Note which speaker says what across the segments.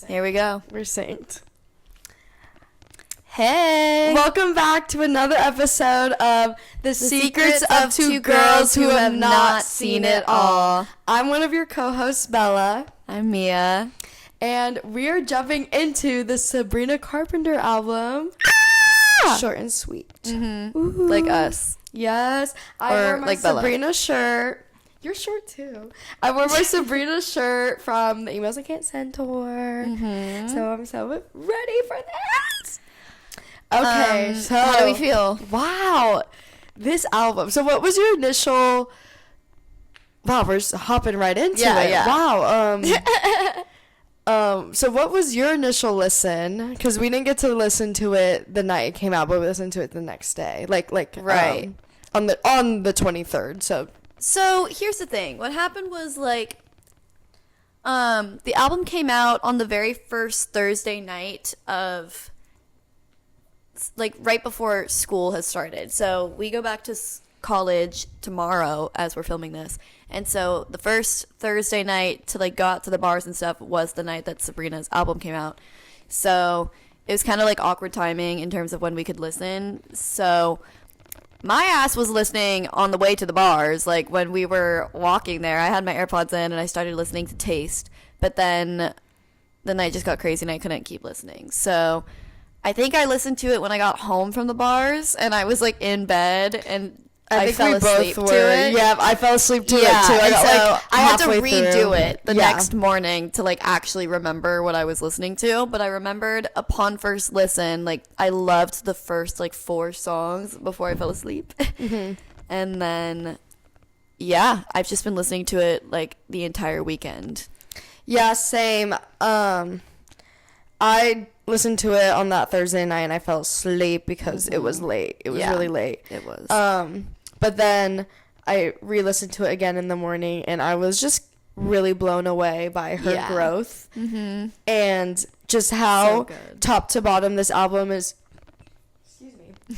Speaker 1: Here we go.
Speaker 2: We're synced.
Speaker 1: Hey!
Speaker 2: Welcome back to another episode of The Secrets of Two Girls Who Have Not Seen It All. I'm one of your co-hosts, Bella.
Speaker 1: I'm Mia.
Speaker 2: And we are jumping into the Sabrina Carpenter album. Short and sweet.
Speaker 1: Mm-hmm. Like us.
Speaker 2: Yes. I wore my
Speaker 1: like
Speaker 2: Sabrina
Speaker 1: Bella.
Speaker 2: shirt. You're short too. I wore my Sabrina shirt from the Emails I Can't Send tour.
Speaker 1: Mm-hmm.
Speaker 2: So I'm so ready for this. Okay, so
Speaker 1: how do we feel?
Speaker 2: Wow, this album. So what was your initial? Wow, we're just hopping right into it.
Speaker 1: Yeah.
Speaker 2: Wow. So what was your initial listen? Because we didn't get to listen to it the night it came out, but we listened to it the next day,
Speaker 1: right
Speaker 2: on the 23rd.
Speaker 1: So here's the thing. What happened was the album came out on the very first Thursday night of right before school has started. So we go back to college tomorrow as we're filming this. And so the first Thursday night to go out to the bars and stuff was the night that Sabrina's album came out. So it was kind of awkward timing in terms of when we could listen. So my ass was listening on the way to the bars. When we were walking there, I had my AirPods in and I started listening to Taste. But then the night just got crazy and I couldn't keep listening. So I think I listened to it when I got home from the bars and I was in bed and I fell asleep to it.
Speaker 2: Yeah, I fell asleep to it too.
Speaker 1: I had to redo
Speaker 2: through.
Speaker 1: it the next morning to actually remember what I was listening to. But I remembered upon first listen, I loved the first 4 songs before I fell asleep.
Speaker 2: Mm-hmm.
Speaker 1: And then, yeah, I've just been listening to it the entire weekend.
Speaker 2: Yeah, same. I listened to it on that Thursday night and I fell asleep because it was late. It was really late.
Speaker 1: It was.
Speaker 2: But then I re-listened to it again in the morning and I was just really blown away by her growth.
Speaker 1: Mm-hmm.
Speaker 2: And just how top to bottom this album is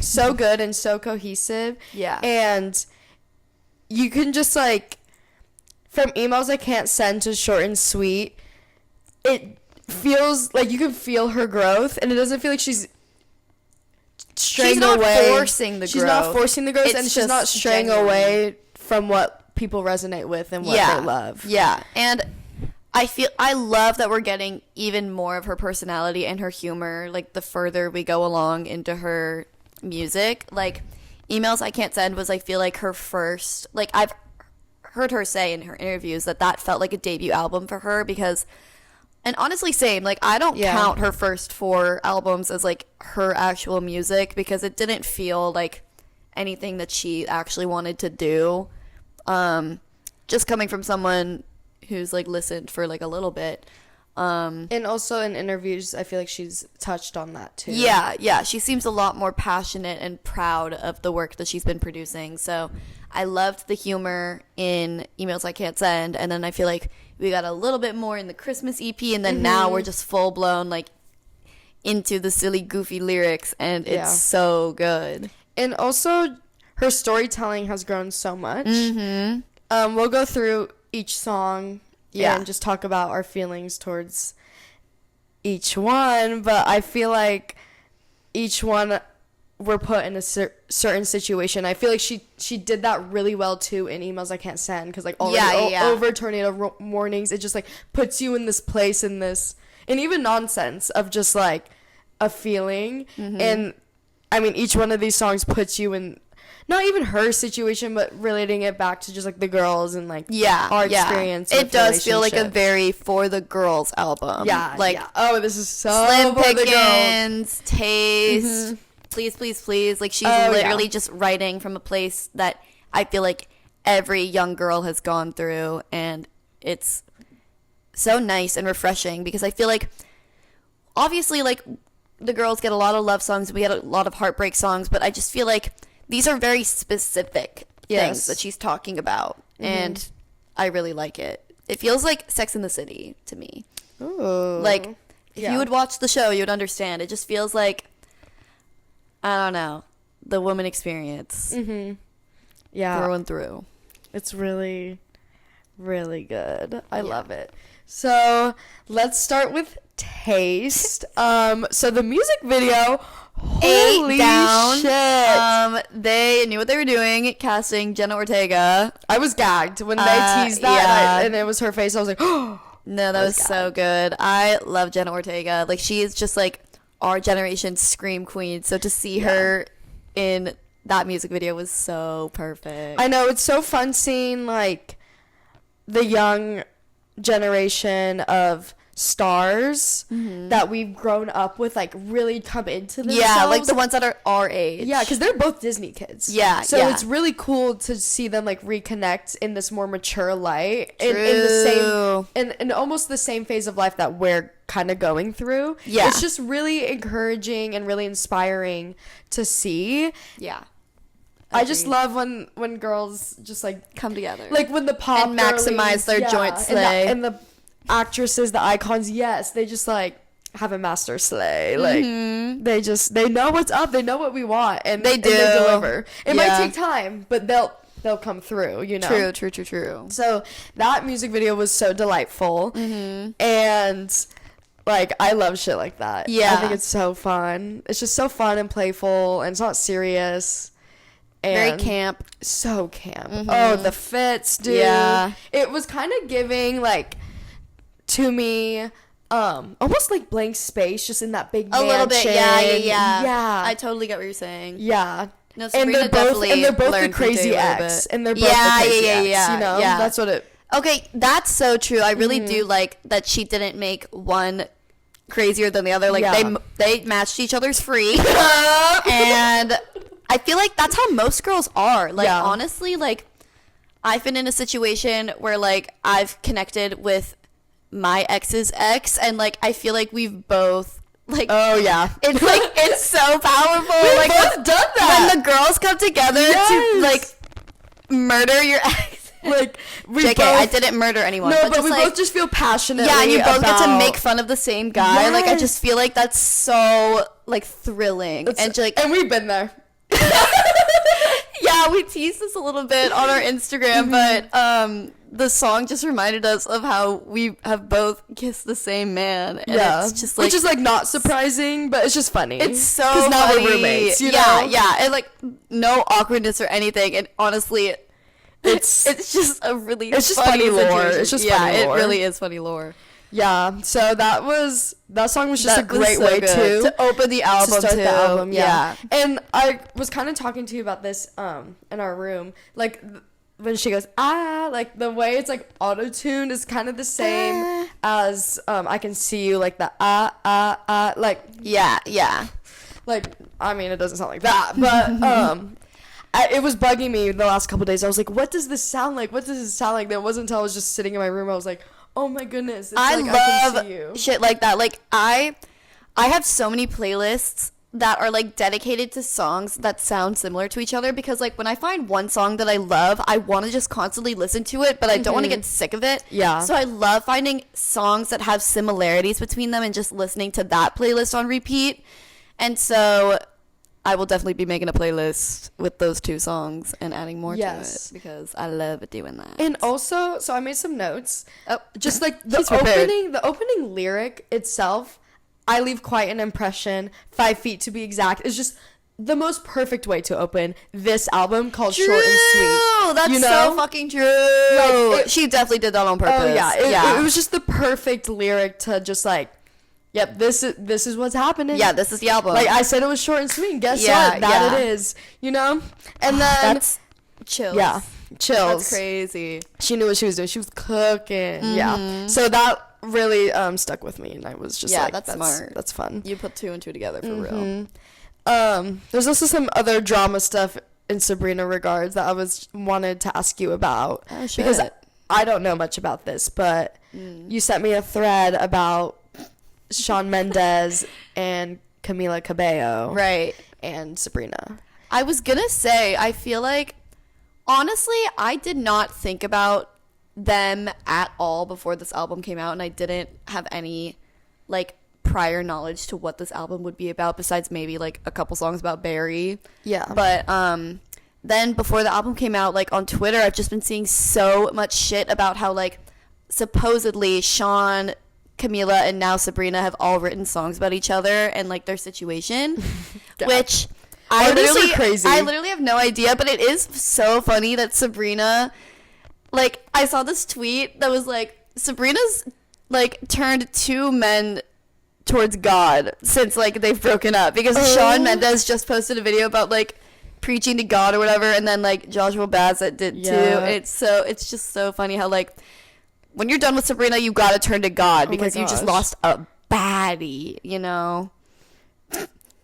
Speaker 2: so good and so cohesive.
Speaker 1: Yeah.
Speaker 2: And you can just from Emails I Can't Send to Short and Sweet, it feels like you can feel her growth and it doesn't feel like she's straying away.
Speaker 1: She's not forcing the growth.
Speaker 2: She's not forcing the growth,
Speaker 1: It's
Speaker 2: and she's not straying away from what people resonate with and what they love.
Speaker 1: Yeah, and I love that we're getting even more of her personality and her humor, the further we go along into her music. Emails I Can't Send was, I feel her first, I've heard her say in her interviews that felt like a debut album for her because... And honestly, same. I don't count her first 4 albums as, her actual music because it didn't feel like anything that she actually wanted to do. Just coming from someone who's, listened for, a little bit.
Speaker 2: And also in interviews, I feel like she's touched on that, too.
Speaker 1: Yeah. She seems a lot more passionate and proud of the work that she's been producing. So I loved the humor in Emails I Can't Send. And then I feel like we got a little bit more in the Christmas EP, and then now we're just full blown into the silly, goofy lyrics, and it's so good.
Speaker 2: And also, her storytelling has grown so much.
Speaker 1: Mm-hmm.
Speaker 2: We'll go through each song and just talk about our feelings towards each one, but I feel like each one we're put in a certain situation. I feel like she did that really well too in Emails I Can't Send because over Tornado Mornings, it just puts you in this place in this, and even Nonsense of just a feeling. And I mean each one of these songs puts you in not even her situation but relating it back to just the girls and our experience.
Speaker 1: It does feel like a very for the girls album.
Speaker 2: Oh, this is so
Speaker 1: Slim
Speaker 2: for the
Speaker 1: Pickens, Taste. Please, please, please. She's literally just writing from a place that I feel like every young girl has gone through. And it's so nice and refreshing because I feel like, obviously, the girls get a lot of love songs. We get a lot of heartbreak songs. But I just feel like these are very specific things that she's talking about. And I really like it. It feels like Sex in the City to me.
Speaker 2: Ooh.
Speaker 1: If you would watch the show, you would understand. It just feels like, I don't know, the woman experience.
Speaker 2: Yeah.
Speaker 1: Through and through.
Speaker 2: It's really, really good. I love it. So let's start with taste. So the music video,
Speaker 1: Ate down.
Speaker 2: Shit.
Speaker 1: They knew what they were doing, casting Jenna Ortega.
Speaker 2: I was gagged when they teased that, and it was her face. I was like, oh.
Speaker 1: No, that was so good. I love Jenna Ortega. Like, she is just like our generation's scream queen. So to see her in that music video was so perfect.
Speaker 2: I know, it's so fun seeing like the young generation of stars that we've grown up with, like, really come into themselves.
Speaker 1: Yeah, like the ones that are our age.
Speaker 2: Yeah, because they're both Disney kids.
Speaker 1: Yeah,
Speaker 2: so it's really cool to see them like reconnect in this more mature light, in the same, in almost the same phase of life that we're kind of going through.
Speaker 1: Yeah,
Speaker 2: it's just really encouraging and really inspiring to see.
Speaker 1: Yeah.
Speaker 2: I just love when girls just like
Speaker 1: come together,
Speaker 2: like when the pop
Speaker 1: and maximize their joint slay,
Speaker 2: and the actresses, the icons, yes, they just like have a master slay. Like they know what's up, they know what we want, and they deliver. It might take time, but they'll come through, you know.
Speaker 1: True.
Speaker 2: So that music video was so delightful, and like I love shit like that.
Speaker 1: Yeah,
Speaker 2: I think it's so fun. It's just so fun and playful, and it's not serious. And
Speaker 1: very camp.
Speaker 2: So camp. Oh, the fits, dude.
Speaker 1: Yeah.
Speaker 2: It was kind of giving, like, to me, almost like Blank Space, just in that big mansion.
Speaker 1: A little bit, yeah.
Speaker 2: Yeah.
Speaker 1: I totally get what you're saying.
Speaker 2: Yeah.
Speaker 1: No, Sabrina
Speaker 2: and they're both the crazy ex. And they're both the crazy ex, you know?
Speaker 1: Yeah.
Speaker 2: That's what it...
Speaker 1: Okay, that's so true. I really do like that she didn't make one crazier than the other. Like, they matched each other's freak. And I feel like that's how most girls are. Like, honestly, like, I've been in a situation where, like, I've connected with my ex's ex, and, like, I feel like we've both, like...
Speaker 2: Oh, yeah.
Speaker 1: It's, like, it's so powerful.
Speaker 2: We've
Speaker 1: like,
Speaker 2: both done that.
Speaker 1: When the girls come together to, like, murder your ex.
Speaker 2: Like, we
Speaker 1: JK, I didn't murder anyone.
Speaker 2: No, but
Speaker 1: just,
Speaker 2: we
Speaker 1: like,
Speaker 2: both just feel passionately
Speaker 1: yeah, and you both
Speaker 2: about...
Speaker 1: get to make fun of the same guy.
Speaker 2: Yes.
Speaker 1: Like, I just feel like that's so, like, thrilling.
Speaker 2: And we've been there.
Speaker 1: Yeah, we teased this a little bit on our Instagram, but the song just reminded us of how we have both kissed the same man. And it's just like,
Speaker 2: which is like not surprising, but it's just funny.
Speaker 1: It's so
Speaker 2: funny. Because now
Speaker 1: funny.
Speaker 2: we're roommates, you know?
Speaker 1: Yeah, and like no awkwardness or anything. And honestly, it's just a really
Speaker 2: it's just
Speaker 1: funny
Speaker 2: lore.
Speaker 1: situation.
Speaker 2: It's just funny lore.
Speaker 1: It really is funny lore.
Speaker 2: Yeah, so that song was just a great way
Speaker 1: to open the album,
Speaker 2: to start the album.
Speaker 1: Yeah.
Speaker 2: And I was kind of talking to you about this in our room, like when she goes like the way it's like auto-tuned is kind of the same as I Can See You, like the like
Speaker 1: yeah.
Speaker 2: Like, I mean, it doesn't sound like that, but it was bugging me the last couple days. I was like, what does this sound like? What does this sound like? That wasn't until I was just sitting in my room I was like, oh my goodness, it's
Speaker 1: I
Speaker 2: like
Speaker 1: love
Speaker 2: I Can See You.
Speaker 1: shit like that. Like, I have so many playlists that are like dedicated to songs that sound similar to each other, because like when I find one song that I love, I want to just constantly listen to it, but I don't want to get sick of it.
Speaker 2: Yeah.
Speaker 1: So I love finding songs that have similarities between them and just listening to that playlist on repeat. And so I will definitely be making a playlist with those two songs and adding more to it, because I love doing that.
Speaker 2: And also, so I made some notes. Just like the opening lyric itself, I leave quite an impression. 5 feet to be exact is just the most perfect way to open this album called Short and Sweet.
Speaker 1: That's so fucking true. Like, she definitely did that on purpose.
Speaker 2: Oh yeah, it was just the perfect lyric to just like, yep, this is what's happening.
Speaker 1: Yeah, this is the album.
Speaker 2: Like, I said it was short and sweet, and guess what? That it is, you know? And then...
Speaker 1: That's chills.
Speaker 2: Yeah, chills.
Speaker 1: That's crazy.
Speaker 2: She knew what she was doing. She was cooking. Yeah. So that really stuck with me, and I was just like, that's smart. That's fun.
Speaker 1: You put 2 and 2 together for real.
Speaker 2: There's also some other drama stuff in Sabrina regards that I wanted to ask you about.
Speaker 1: Oh, shit.
Speaker 2: Because I don't know much about this, but you sent me a thread about Shawn Mendes and Camila Cabello.
Speaker 1: Right.
Speaker 2: And Sabrina.
Speaker 1: I was gonna say, I feel like, honestly, I did not think about them at all before this album came out, and I didn't have any, like, prior knowledge to what this album would be about, besides maybe, like, a couple songs about Barry.
Speaker 2: Yeah.
Speaker 1: But, then before the album came out, like, on Twitter, I've just been seeing so much shit about how, like, supposedly Shawn Camila and now Sabrina have all written songs about each other and like their situation, which I literally have no idea, but it is so funny that Sabrina, like, I saw this tweet that was like, Sabrina's like turned 2 men towards God since like they've broken up, because Shawn Mendes just posted a video about like preaching to God or whatever, and then like Joshua Bassett did too. It's just so funny how like when you're done with Sabrina, you gotta turn to God because you just lost a baddie, you know.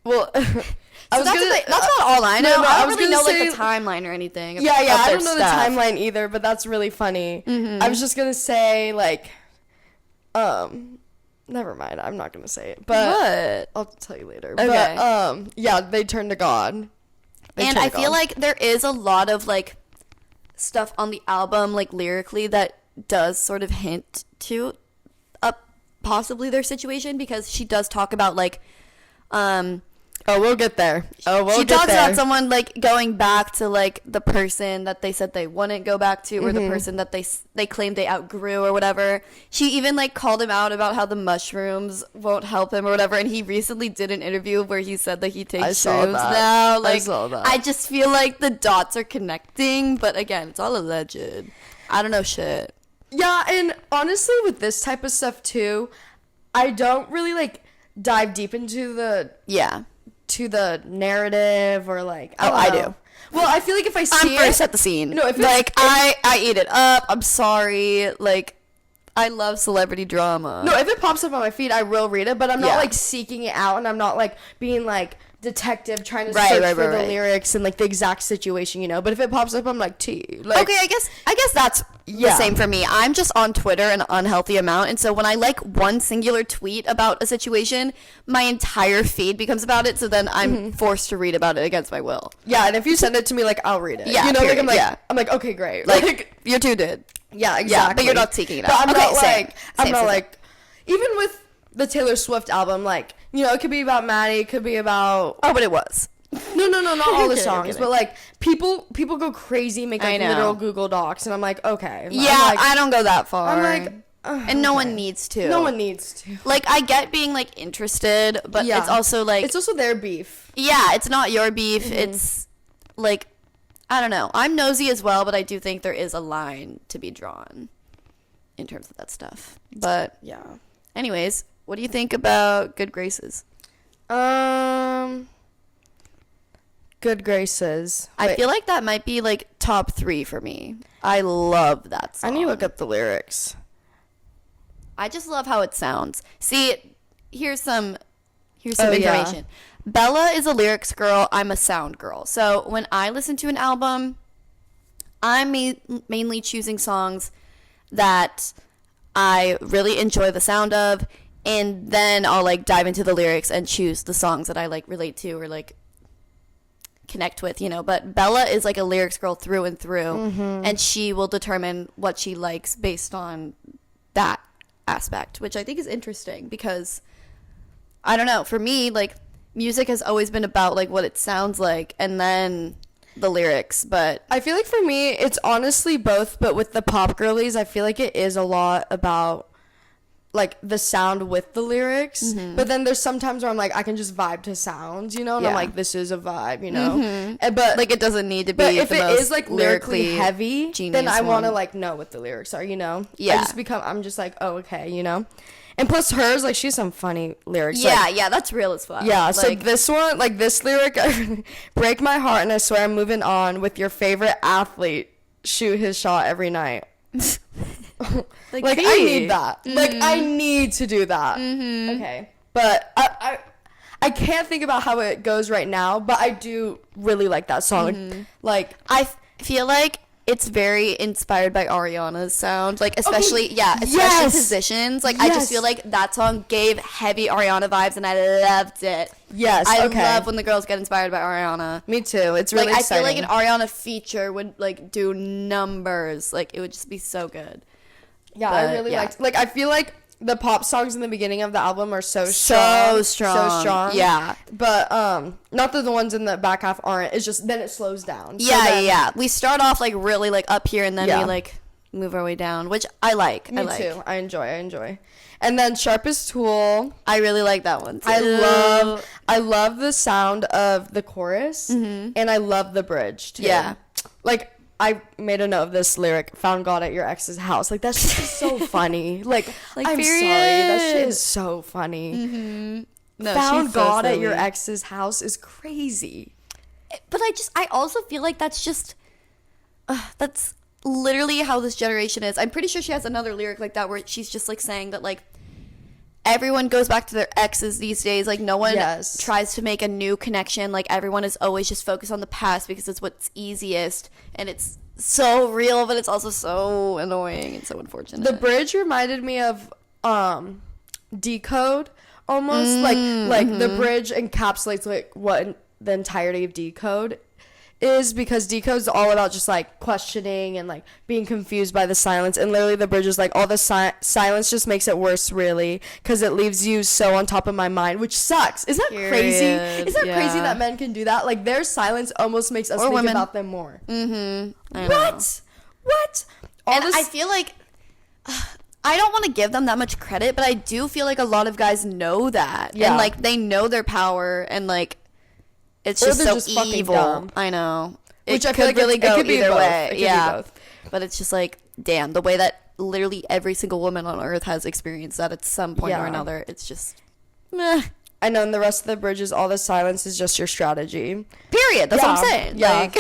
Speaker 2: Well,
Speaker 1: that's not all I know. I don't really know like the timeline or anything.
Speaker 2: I don't know the timeline either, but that's really funny. I was just gonna say like, never mind. I'm not gonna say it, but I'll tell you later.
Speaker 1: Okay.
Speaker 2: But they turned to God.
Speaker 1: And I feel like there is a lot of like stuff on the album, like lyrically, that does sort of hint to possibly their situation, because she does talk about like
Speaker 2: we'll get there.
Speaker 1: She talks about someone like going back to like the person that they said they wouldn't go back to, or the person that they claimed they outgrew or whatever. She even like called him out about how the mushrooms won't help him or whatever, and he recently did an interview where he said that he takes shrooms now. Like, I saw that. I just feel like the dots are connecting, but again, it's all alleged. I don't know shit.
Speaker 2: Yeah, and honestly with this type of stuff too, I don't really like dive deep into the narrative, or like I do. Well, I feel like if I see
Speaker 1: I'm first at the scene.
Speaker 2: No, if
Speaker 1: like I eat it up. I'm sorry. Like, I love celebrity drama.
Speaker 2: No, if it pops up on my feed, I will read it, but I'm not like seeking it out, and I'm not like being like detective trying to search for the lyrics and like the exact situation, you know. But if it pops up, I'm like, like,
Speaker 1: okay, I guess that's the same for me. I'm just on Twitter an unhealthy amount, and so when I like one singular tweet about a situation, my entire feed becomes about it, so then I'm forced to read about it against my will.
Speaker 2: Yeah, and if you send it to me, like, I'll read it.
Speaker 1: Yeah,
Speaker 2: you know,
Speaker 1: period.
Speaker 2: like I'm like okay, great.
Speaker 1: Like you two did.
Speaker 2: Yeah, exactly.
Speaker 1: Yeah, but you're not seeking it out.
Speaker 2: But I'm not like even with the Taylor Swift album, like, you know, it could be about Maddie, it could be about
Speaker 1: but it was.
Speaker 2: No, not all the songs, but like people go crazy, make like literal Google Docs, and I'm like, okay.
Speaker 1: Yeah,
Speaker 2: like,
Speaker 1: I don't go that far.
Speaker 2: I'm like,
Speaker 1: and no one needs to.
Speaker 2: No one needs to.
Speaker 1: Like, I get being like interested, but it's also like
Speaker 2: it's also their beef.
Speaker 1: Yeah, it's not your beef. It's like, I don't know. I'm nosy as well, but I do think there is a line to be drawn in terms of that stuff. But
Speaker 2: yeah.
Speaker 1: Anyways, what do you think about Good Graces?
Speaker 2: Good Graces.
Speaker 1: I feel like that might be like top 3 for me. I love that song.
Speaker 2: I need to look up the lyrics.
Speaker 1: I just love how it sounds. See, here's some information. Yeah. Bella is a lyrics girl. I'm a sound girl. So when I listen to an album, I'm mainly choosing songs that I really enjoy the sound of, and then I'll like dive into the lyrics and choose the songs that I like relate to or like connect with, you know. But Bella is like a lyrics girl through and through, and she will determine what she likes based on that aspect, which I think is interesting because I don't know, for me, like, music has always been about like what it sounds like and then the lyrics. But
Speaker 2: I feel like for me it's honestly both, but with the pop girlies I feel like it is a lot about like the sound with the lyrics, but then there's sometimes where I'm like, I can just vibe to sounds, you know, and I'm like, this is a vibe, you know, and, but
Speaker 1: like it doesn't need to be,
Speaker 2: but if
Speaker 1: the
Speaker 2: it
Speaker 1: most
Speaker 2: is like lyrically heavy, then I want to like know what the lyrics are, you know. I'm just like, oh, okay, you know. And plus hers, like, she has some funny lyrics.
Speaker 1: Yeah,
Speaker 2: like,
Speaker 1: yeah, that's real as fuck.
Speaker 2: Yeah,
Speaker 1: like,
Speaker 2: so this one, like, this lyric, break my heart and I swear I'm moving on with your favorite athlete, shoot his shot every night. like I need that. Like, I need to do that. Okay. But I can't think about how it goes right now, but I do really like that song. Like,
Speaker 1: I feel like it's very inspired by Ariana's sound, like especially Positions. Like I just feel like that song gave heavy Ariana vibes, and I loved it. I love when the girls get inspired by Ariana.
Speaker 2: Me too. It's really
Speaker 1: like,
Speaker 2: exciting.
Speaker 1: I feel like an Ariana feature would like do numbers. Like it would just be so good.
Speaker 2: Yeah, but, I really liked. Like I feel like the pop songs in the beginning of the album are so strong.
Speaker 1: Yeah.
Speaker 2: But not that the ones in the back half aren't. It's just then it slows down.
Speaker 1: Yeah. We start off like really like up here, and then we like move our way down, which I like.
Speaker 2: Me too. I enjoy. And then Sharpest Tool.
Speaker 1: I really like that one too.
Speaker 2: I love the sound of the chorus, and I love the bridge too.
Speaker 1: Yeah.
Speaker 2: Like, I made a note of this lyric, found God at your ex's house. Like, that's just so funny. Like I'm
Speaker 1: period.
Speaker 2: sorry. That shit is so funny.
Speaker 1: No,
Speaker 2: found
Speaker 1: she's so
Speaker 2: God at
Speaker 1: silly.
Speaker 2: your ex's house is crazy.
Speaker 1: But I also feel like that's just, that's literally how this generation is. I'm pretty sure she has another lyric like that where she's just like saying that like everyone goes back to their exes these days. Like no one tries to make a new connection. Like everyone is always just focused on the past because it's what's easiest, and it's so real, but it's also so annoying and so unfortunate.
Speaker 2: The bridge reminded me of Decode almost. Like the bridge encapsulates like what the entirety of Decode is, because Decode's all about just like questioning and like being confused by the silence, and literally the bridge is like all the silence just makes it worse, really, because it leaves you so on top of my mind, which sucks. Is that crazy? Is that crazy that men can do that? Like their silence almost makes us think women. About them more. What?
Speaker 1: I feel like I don't want to give them that much credit, but I do feel like a lot of guys know that, and like they know their power, and like it's just so just evil. Dumb. I know. Which I feel like really go either way. Yeah. But it's just like, damn, the way that literally every single woman on earth has experienced that at some point or another, it's just meh.
Speaker 2: I know, and the rest of the bridge is all the silence is just your strategy.
Speaker 1: Period. That's what I'm saying.
Speaker 2: Yeah.
Speaker 1: Like,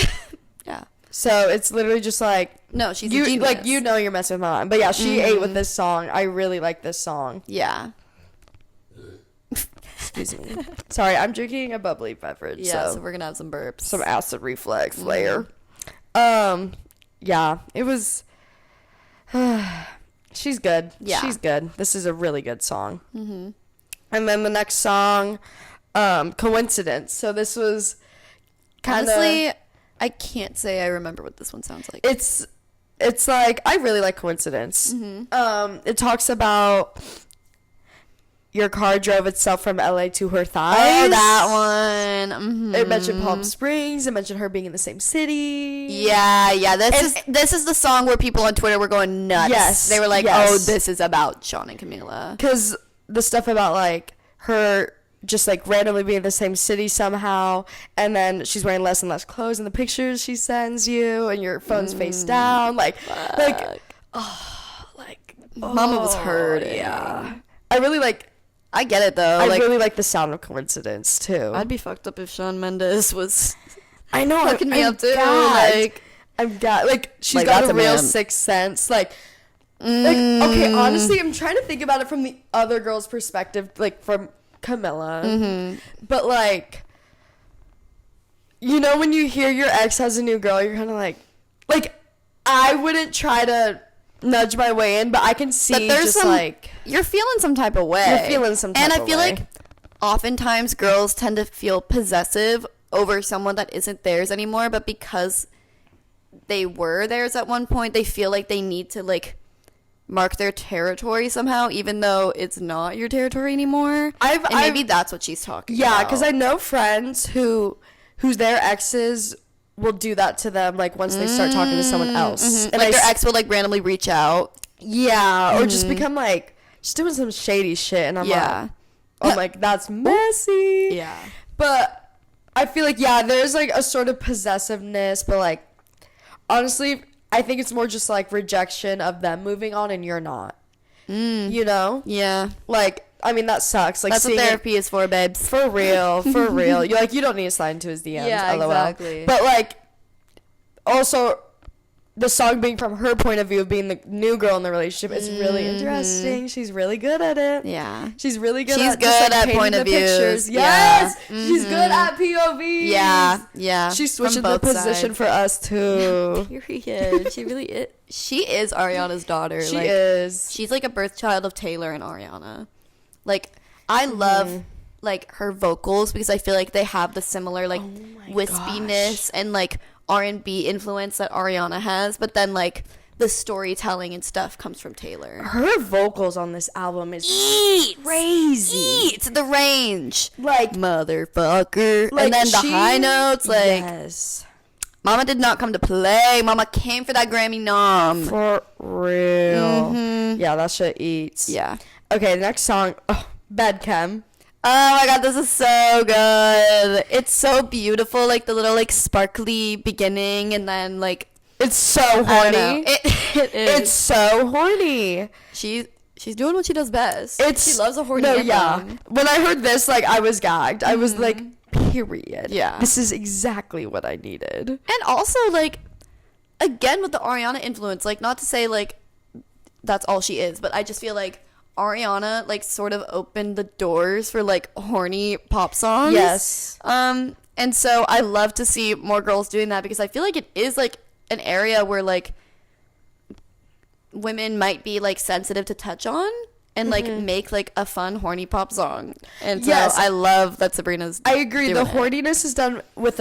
Speaker 1: yeah.
Speaker 2: So it's literally just like,
Speaker 1: no, she's
Speaker 2: you,
Speaker 1: a genius.
Speaker 2: like, you know, you're messing with my mind. But yeah, she ate with this song. I really like this song.
Speaker 1: Yeah.
Speaker 2: Excuse me. Sorry, I'm drinking a bubbly beverage.
Speaker 1: Yeah, so we're gonna have some burps.
Speaker 2: Some acid reflux layer. Yeah, it was. She's good. Yeah, she's good. This is a really good song. And then the next song, Coincidence. So this was kind of.
Speaker 1: Honestly, I can't say I remember what this one sounds like.
Speaker 2: It's like, I really like Coincidence. It talks about your car drove itself from LA to her thighs.
Speaker 1: Oh, that one.
Speaker 2: It mentioned Palm Springs. It mentioned her being in the same city.
Speaker 1: Yeah. This is the song where people on Twitter were going nuts. Yes. They were like, oh, this is about Sean and Camila.
Speaker 2: Because the stuff about, like, her just, like, randomly being in the same city somehow, and then she's wearing less and less clothes in the pictures she sends you, and your phone's face down. Like,
Speaker 1: Mama was hurting.
Speaker 2: Yeah. I really, like...
Speaker 1: I get it, though.
Speaker 2: I really like the sound of Coincidence, too.
Speaker 1: I'd be fucked up if Shawn Mendes was...
Speaker 2: I know.
Speaker 1: Hooking me up, too.
Speaker 2: Like, she's got a real sixth sense. Like, okay, honestly, I'm trying to think about it from the other girl's perspective, like, from Camilla. But, like, you know, when you hear your ex has a new girl, you're kind of like, I wouldn't try to nudge my way in, but I can see just, like...
Speaker 1: You're feeling some type of way.
Speaker 2: And
Speaker 1: I feel like oftentimes girls tend to feel possessive over someone that isn't theirs anymore, but because they were theirs at one point, they feel like they need to, like, mark their territory somehow, even though it's not your territory anymore. Maybe that's what she's talking about.
Speaker 2: Yeah, because I know friends whose their exes will do that to them, like, once they start talking to someone else. And
Speaker 1: like, their ex will, like, randomly reach out.
Speaker 2: Yeah, or just become, like, just doing some shady shit, and I'm like, that's messy.
Speaker 1: Yeah.
Speaker 2: But I feel like, there's, like, a sort of possessiveness, but, like, honestly, I think it's more just, like, rejection of them moving on and you're not. You know?
Speaker 1: Yeah.
Speaker 2: Like, I mean, that sucks. Like,
Speaker 1: that's what therapy is for, babes.
Speaker 2: For real. You're like, you don't need to slide into his DMs.
Speaker 1: Yeah,
Speaker 2: LOL.
Speaker 1: exactly.
Speaker 2: But, like, also... the song being from her point of view of being the new girl in the relationship is really interesting. She's really good at it.
Speaker 1: Yeah.
Speaker 2: She's really good
Speaker 1: at
Speaker 2: just, like,
Speaker 1: point of view.
Speaker 2: Yes. Yeah. She's good at POVs.
Speaker 1: Yeah.
Speaker 2: She's switching the position for us too.
Speaker 1: Period. She really is. She is Ariana's daughter.
Speaker 2: She is.
Speaker 1: She's like a birth child of Taylor and Ariana. Like, I love like her vocals because I feel like they have the similar like wispiness and like R&B influence that Ariana has, but then like the storytelling and stuff comes from Taylor.
Speaker 2: Her vocals on this album is crazy.
Speaker 1: Eats the range.
Speaker 2: Like,
Speaker 1: motherfucker. Like, and then the high notes, like, Mama did not come to play. Mama came for that Grammy nom.
Speaker 2: For real. Yeah, that shit eats.
Speaker 1: Yeah.
Speaker 2: Okay, next song. Oh, Bad Chem.
Speaker 1: Oh my god, this is so good. It's so beautiful, like the little like sparkly beginning, and then like
Speaker 2: It's so
Speaker 1: I don't
Speaker 2: horny.
Speaker 1: know. It is.
Speaker 2: It's so horny.
Speaker 1: She's doing what she does best.
Speaker 2: She
Speaker 1: loves a horny
Speaker 2: No,
Speaker 1: anthem.
Speaker 2: yeah. When I heard this, like, I was gagged. I was like, period.
Speaker 1: Yeah.
Speaker 2: This is exactly what I needed.
Speaker 1: And also, like, again with the Ariana influence, like, not to say like that's all she is, but I just feel like Ariana like sort of opened the doors for like horny pop songs.
Speaker 2: Yes.
Speaker 1: And so I love to see more girls doing that, because I feel like it is like an area where like women might be like sensitive to touch on and like make like a fun horny pop song. And so
Speaker 2: Yes.
Speaker 1: I love that Sabrina's
Speaker 2: I agree. The
Speaker 1: doing it.
Speaker 2: horniness is done with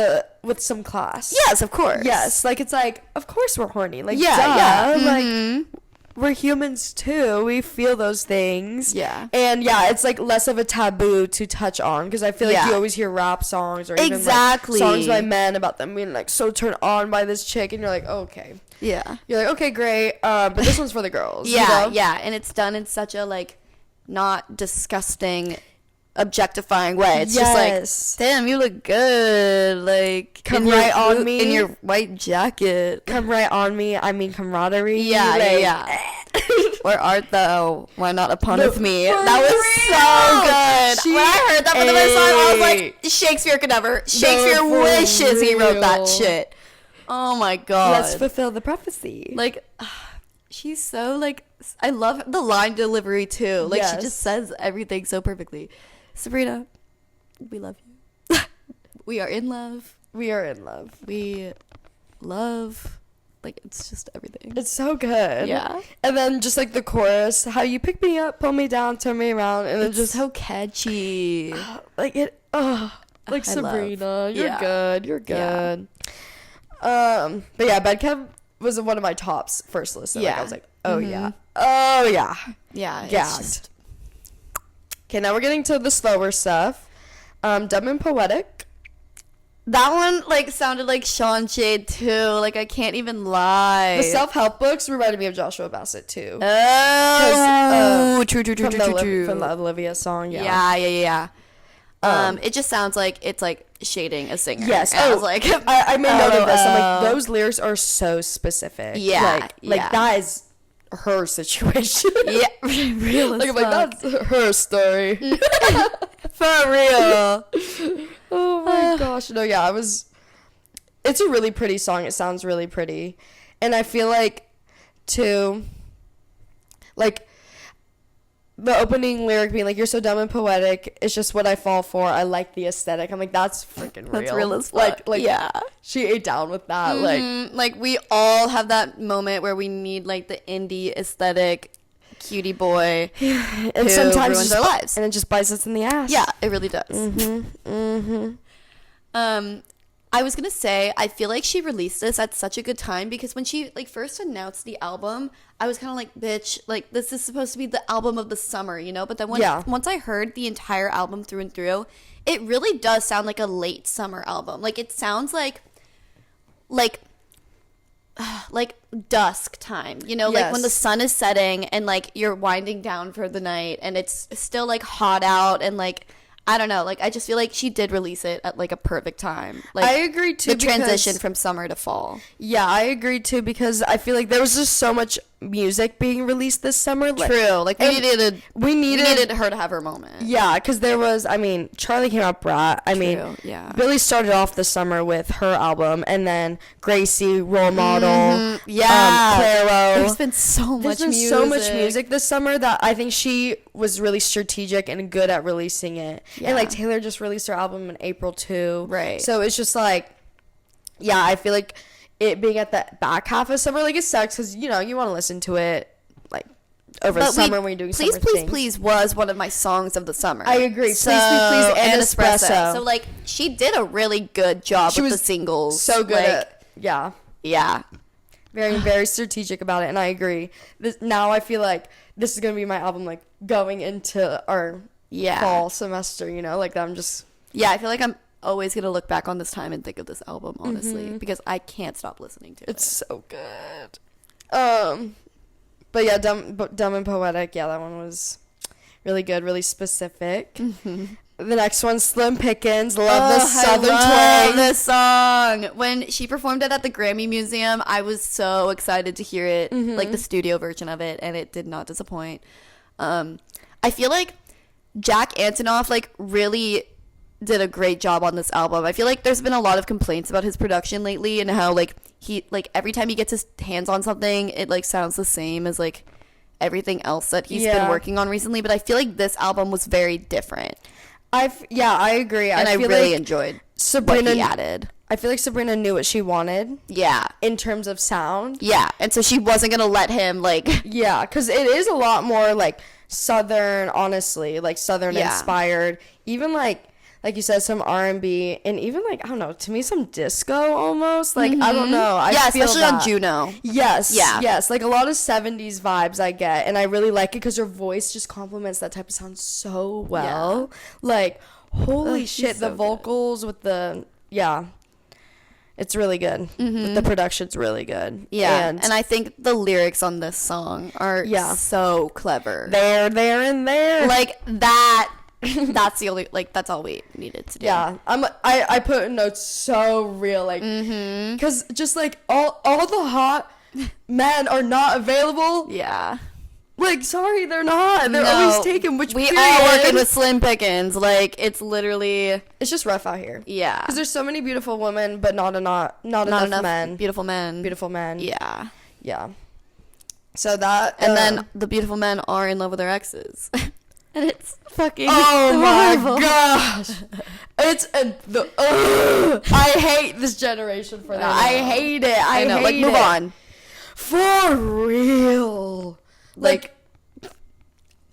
Speaker 2: some class.
Speaker 1: Yes, of course.
Speaker 2: Yes. Like, it's like, of course we're horny. Like,
Speaker 1: Yeah,
Speaker 2: duh.
Speaker 1: yeah.
Speaker 2: Like, we're humans too. We feel those things.
Speaker 1: Yeah.
Speaker 2: And yeah, it's like less of a taboo to touch on, because I feel like
Speaker 1: Yeah.
Speaker 2: you always hear rap songs or even
Speaker 1: Exactly.
Speaker 2: like songs by men about them being like so turned on by this chick, and you're like, okay.
Speaker 1: Yeah.
Speaker 2: You're like, okay, great. But this one's for the girls.
Speaker 1: Yeah,
Speaker 2: you know?
Speaker 1: yeah, and it's done in such a like not disgusting, objectifying way. It's
Speaker 2: Yes.
Speaker 1: just like, damn, you look good. Like,
Speaker 2: Come
Speaker 1: in your
Speaker 2: right on
Speaker 1: blue-
Speaker 2: me.
Speaker 1: in your white jacket.
Speaker 2: Come right on me. I mean camaraderie.
Speaker 1: Yeah,
Speaker 2: like,
Speaker 1: yeah. Where art thou? Why not upon me?
Speaker 2: for
Speaker 1: That was so good.
Speaker 2: She
Speaker 1: When I heard that for the first time, I was like,
Speaker 2: ate.
Speaker 1: Shakespeare could never. Shakespeare
Speaker 2: for
Speaker 1: wishes he wrote that
Speaker 2: real.
Speaker 1: shit. Oh my god.
Speaker 2: Let's fulfill the prophecy.
Speaker 1: Like, she's so like, I love the line delivery too. Like, she
Speaker 2: Yes.
Speaker 1: just says everything so perfectly. Sabrina, we love you. We are in love.
Speaker 2: We are in love.
Speaker 1: We love. Like, it's just everything.
Speaker 2: It's so good.
Speaker 1: Yeah.
Speaker 2: And then just like the chorus, how you pick me up, pull me down, turn me around, and
Speaker 1: It's
Speaker 2: it's just
Speaker 1: so catchy.
Speaker 2: like it. Like
Speaker 1: I love.
Speaker 2: Sabrina, you're
Speaker 1: Yeah.
Speaker 2: good. You're
Speaker 1: Yeah.
Speaker 2: good. But yeah, Bad Chem was one of my tops first listen. Like,
Speaker 1: Yeah.
Speaker 2: I was like, oh yeah, oh yeah.
Speaker 1: Yeah. It's
Speaker 2: Gagged.
Speaker 1: just,
Speaker 2: Okay, now we're getting to the slower stuff. Dumb and Poetic.
Speaker 1: that one like sounded like Sean Shade too. Like, I can't even lie.
Speaker 2: The self-help books reminded me of Joshua Bassett too.
Speaker 1: Oh, true.
Speaker 2: From the Olivia song.
Speaker 1: Yeah. It just sounds like it's like shading a singer.
Speaker 2: Yes.
Speaker 1: And I was like,
Speaker 2: I made note of this. I'm
Speaker 1: oh.
Speaker 2: like, those lyrics are so specific.
Speaker 1: Yeah,
Speaker 2: Like
Speaker 1: yeah.
Speaker 2: that is her situation.
Speaker 1: yeah, real as
Speaker 2: Like, I'm like,
Speaker 1: fuck.
Speaker 2: that's her story.
Speaker 1: For real.
Speaker 2: Oh my gosh. No, yeah, it's a really pretty song. It sounds really pretty. And I feel like, too, like, the opening lyric being like, you're so dumb and poetic, it's just what I fall for. I like the aesthetic. I'm like, that's freaking real.
Speaker 1: That's real as fuck.
Speaker 2: Like,
Speaker 1: yeah.
Speaker 2: she ate down with that. Like,
Speaker 1: Like, we all have that moment where we need like the indie aesthetic cutie boy.
Speaker 2: and
Speaker 1: who
Speaker 2: sometimes
Speaker 1: ruins
Speaker 2: just
Speaker 1: our lives.
Speaker 2: and it just bites us in the ass.
Speaker 1: Yeah, it really does. I was gonna say, I feel like she released this at such a good time, because when she like first announced the album, I was kind of like, bitch, like, this is supposed to be the album of the summer, you know? But then once I heard the entire album through and through, it really does sound like a late summer album. Like, it sounds like dusk time, you know, like when the
Speaker 2: Yes.
Speaker 1: sun is setting and like you're winding down for the night and it's still like hot out, and like, I don't know, like, I just feel like she did release it at like a perfect time. Like,
Speaker 2: I agree too.
Speaker 1: the transition
Speaker 2: because-
Speaker 1: from summer to fall.
Speaker 2: Yeah, I agree too, because I feel like there was just so much music being released this summer. Like,
Speaker 1: True. Like, we
Speaker 2: and
Speaker 1: needed her to have her moment.
Speaker 2: Yeah, because there was, I mean, Charlie came out Brat. I mean,
Speaker 1: yeah.
Speaker 2: Billie started off the summer with her album, and then Gracie, Role Model,
Speaker 1: Yeah.
Speaker 2: Clairo.
Speaker 1: There's been so much
Speaker 2: There's been
Speaker 1: music.
Speaker 2: so much music this summer that I think she was really strategic and good at releasing it.
Speaker 1: Yeah.
Speaker 2: And like Taylor just released her album in April too.
Speaker 1: Right.
Speaker 2: So it's just like, yeah, I feel like it being at the back half of summer, like, it sucks because, you know, you want to listen to it like over the summer when you're doing
Speaker 1: Please,
Speaker 2: summer
Speaker 1: Please,
Speaker 2: things.
Speaker 1: Please was one of my songs of the summer.
Speaker 2: I agree. Please, Please, and Espresso.
Speaker 1: So like, she did a really good job
Speaker 2: She
Speaker 1: with
Speaker 2: was
Speaker 1: the singles.
Speaker 2: So good
Speaker 1: Like,
Speaker 2: at, yeah.
Speaker 1: yeah.
Speaker 2: Very, very strategic about it, and I agree. Now I feel like this is going to be my album, like, going into our
Speaker 1: Yeah.
Speaker 2: fall semester, you know? Like, I'm just...
Speaker 1: Yeah, I feel like I'm always going to look back on this time and think of this album, honestly, because I can't stop listening to it.
Speaker 2: It's so good. But yeah, Dumb and Poetic, yeah, that one was really good, really specific. The next one, Slim Pickens. Love the Southern twang.
Speaker 1: This song. When she performed it at the Grammy Museum, I was so excited to hear it, like the studio version of it, and it did not disappoint. I feel like Jack Antonoff, like, really did a great job on this album. I feel like there's been a lot of complaints about his production lately and how, like, he, like, every time he gets his hands on something, it, like, sounds the same as, like, everything else that he's been working on recently. But I feel like this album was very different. I
Speaker 2: agree.
Speaker 1: And I
Speaker 2: feel
Speaker 1: really
Speaker 2: like
Speaker 1: enjoyed
Speaker 2: Sabrina,
Speaker 1: what he added.
Speaker 2: I feel like Sabrina knew what she wanted. Yeah. In terms of sound.
Speaker 1: Yeah. And so she wasn't going to let him, like...
Speaker 2: Yeah, because it is a lot more, like, Southern, honestly. Like, Southern inspired. Even, like you said, some R&B. And even, like, I don't know, to me, some disco almost. Like, I don't know. I feel
Speaker 1: especially
Speaker 2: that.
Speaker 1: on Juno.
Speaker 2: Yes. Yeah. Yes. Like, a lot of 70s vibes I get. And I really like it because her voice just complements that type of sound so well. Yeah. Like, holy shit, the vocals with the... Yeah. It's really good. The production's really good.
Speaker 1: Yeah. And I think the lyrics on this song are so clever.
Speaker 2: There, and there.
Speaker 1: Like, that... that's the only, like, that's all we needed to do.
Speaker 2: Yeah. I put in notes so real, like, because just, like, all the hot men are not available.
Speaker 1: Yeah.
Speaker 2: Like, sorry, they're not. They're always taken, which
Speaker 1: we are working with Slim Pickens. Like, it's literally...
Speaker 2: It's just rough out here.
Speaker 1: Yeah.
Speaker 2: Because there's so many beautiful women, but not enough men.
Speaker 1: Beautiful men.
Speaker 2: Beautiful men.
Speaker 1: Yeah.
Speaker 2: Yeah. So that...
Speaker 1: And then the beautiful men are in love with their exes. And it's fucking
Speaker 2: horrible. My gosh. It's I hate this generation for that. I hate it. I know.
Speaker 1: Like, move on.
Speaker 2: For real. Like,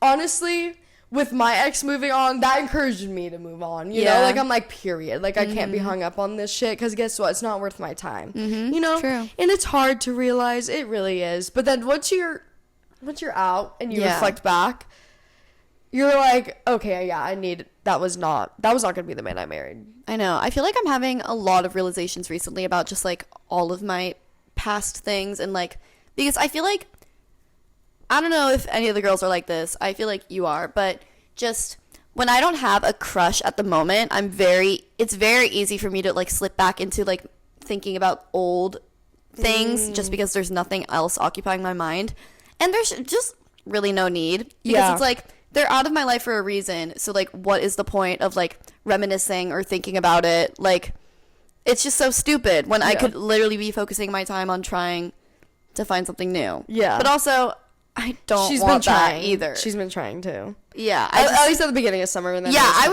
Speaker 2: honestly, with my ex moving on, that encouraged me to move on. You know? Like, I'm like, period. Like, I can't be hung up on this shit because guess what? It's not worth my time. You know?
Speaker 1: True.
Speaker 2: And it's hard to realize. It really is. But then once you're out and you reflect back, you're like, okay, yeah, that was not going to be the man I married.
Speaker 1: I know. I feel like I'm having a lot of realizations recently about just, like, all of my past things. And, like, because I feel like, I don't know if any of the girls are like this. I feel like you are. But just when I don't have a crush at the moment, it's very easy for me to, like, slip back into, like, thinking about old things just because there's nothing else occupying my mind. And there's just really no need. Because it's like... They're out of my life for a reason. So, like, what is the point of, like, reminiscing or thinking about it? Like, it's just so stupid when I could literally be focusing my time on trying to find something new. Yeah. But also, I don't want that either.
Speaker 2: She's been trying too.
Speaker 1: Yeah.
Speaker 2: At least at the beginning of summer. And then
Speaker 1: I